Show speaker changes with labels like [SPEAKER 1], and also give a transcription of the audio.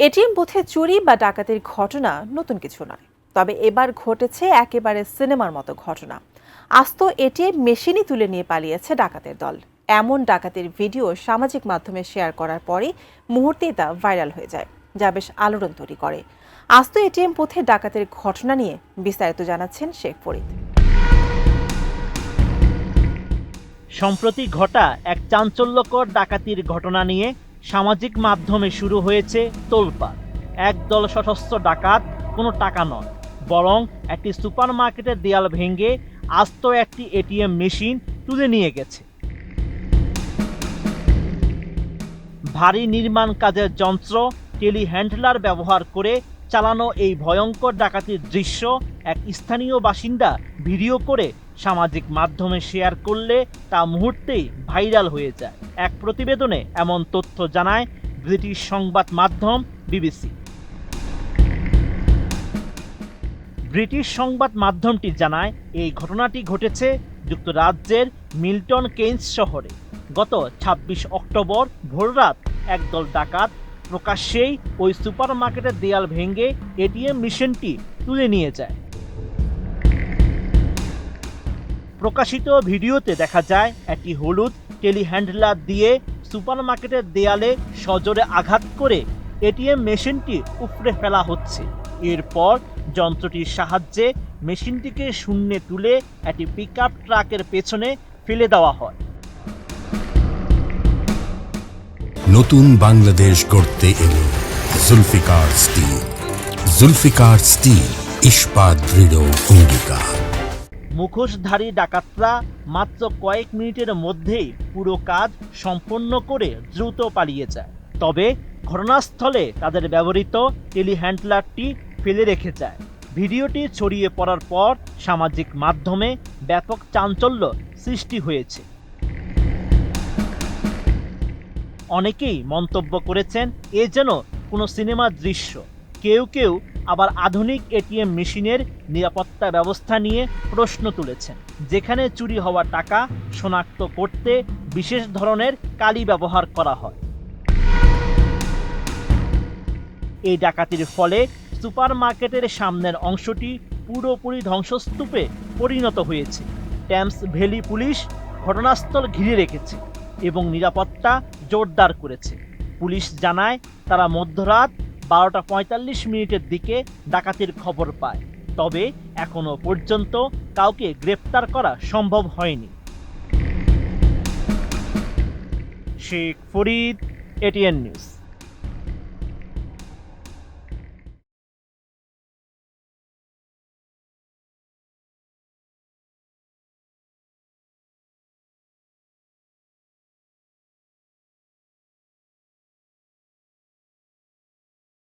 [SPEAKER 1] ATM বুথে চুরি বা ডাকাতির ঘটনা নতুন কিছু নয়, তবে এবার ঘটেছে একেবারে সিনেমার মতো ঘটনা। আস্ত এটিএম মেশিনই তুলে নিয়ে পালিয়েছে ডাকাতের দল। এমন ডাকাতির ভিডিও সামাজিক মাধ্যমে শেয়ার করার পরে মুহূর্তেই তা ভাইরাল হয়ে যায়, যা বেশ আলোড়ন তৈরি করে। আস্ত এটিএম বুথে ডাকাতির ঘটনা নিয়ে বিস্তারিত জানাচ্ছেন শেখ ফরিদ।
[SPEAKER 2] সম্প্রতি ঘটা এক চাঞ্চল্যকর ডাকাতির ঘটনা নিয়ে সামাজিক মাধ্যমে শুরু হয়েছে তোলপাড়। একদল সশস্ত্র ডাকাত কোনো টাকা নয়, বরং একটি সুপারমার্কেটের দেয়াল ভেঙে আস্ত একটি এটিএম মেশিন তুলে নিয়ে গেছে। ভারী নির্মাণ কাজের যন্ত্র টেলিহ্যান্ডলার ব্যবহার করে চালানো এই ভয়ঙ্কর ডাকাতির দৃশ্য এক স্থানীয় বাসিন্দা ভিডিও করে সামাজিক মাধ্যমে শেয়ার করলে তা মুহূর্তেই ভাইরাল হয়ে যায়। এক প্রতিবেদনে এমন তথ্য জানায় ব্রিটিশ সংবাদ মাধ্যম বিবিসি। ব্রিটিশ সংবাদ মাধ্যমটি জানায়, এই ঘটনাটি ঘটেছে যুক্তরাজ্যের মিল্টন কেইনস শহরে। গত ২৬ অক্টোবর ভোররাত একদল ডাকাত প্রকাশ্যেই ওই সুপারমার্কেটের দেয়াল ভেঙে এটিএম মেশিনটি তুলে নিয়ে যায়। প্রকাশিত ভিডিওতে দেখা যায় একটি হলুদ টেলিহ্যান্ডলার দিয়ে সুপারমার্কেটের দেয়ালে সজোরে আঘাত করে এটিএম মেশিনটি উপড়ে ফেলা হচ্ছে। এরপর যন্ত্রটির সাহায্যে মেশিনটিকে শূন্যে তুলে একটি পিকআপ ট্রাকের পেছনে ফেলে দেওয়া হয়।
[SPEAKER 3] নতুন বাংলাদেশ গড়তে এলো জুলফিকার স্টিল। জুলফিকার স্টিল, ইস্পাত দৃঢ় অঙ্গীকার।
[SPEAKER 2] মুখোশধারী ডাকাতরা মাত্র কয়েক মিনিটের মধ্যেই পুরো কাজ সম্পন্ন করে দ্রুত পালিয়ে যায়। তবে ঘটনাস্থলে তাদের ব্যবহৃত টেলিহ্যান্ডলারটি ফেলে রেখে যায়। ভিডিওটি ছড়িয়ে পড়ার পর সামাজিক মাধ্যমে ব্যাপক চাঞ্চল্য সৃষ্টি হয়েছে। অনেকেই মন্তব্য করেছেন, এ যেন কোনো সিনেমার দৃশ্য। কেউ কেউ আবার আধুনিক এটিএম মেশিনের নিরাপত্তা ব্যবস্থা নিয়ে প্রশ্ন তুলেছেন, যেখানে চুরি হওয়া টাকা শনাক্ত করতে বিশেষ ধরনের কালি ব্যবহার করা হয়। এই ডাকাতির ফলে সুপারমার্কেটের সামনের অংশটি পুরোপুরি ধ্বংসস্তূপে পরিণত হয়েছে। টেমস ভ্যালি পুলিশ ঘটনাস্থল ঘিরে রেখেছে এবং নিরাপত্তা জোরদার করেছে। পুলিশ জানায়, তারা মধ্যরাত ১২টা ৪৫ দিকে ডাকাতির খবর পায়। তবে এখনো পর্যন্ত কাউকে গ্রেফতার করা সম্ভব হয়নি। Sheikh Farid, ATN news.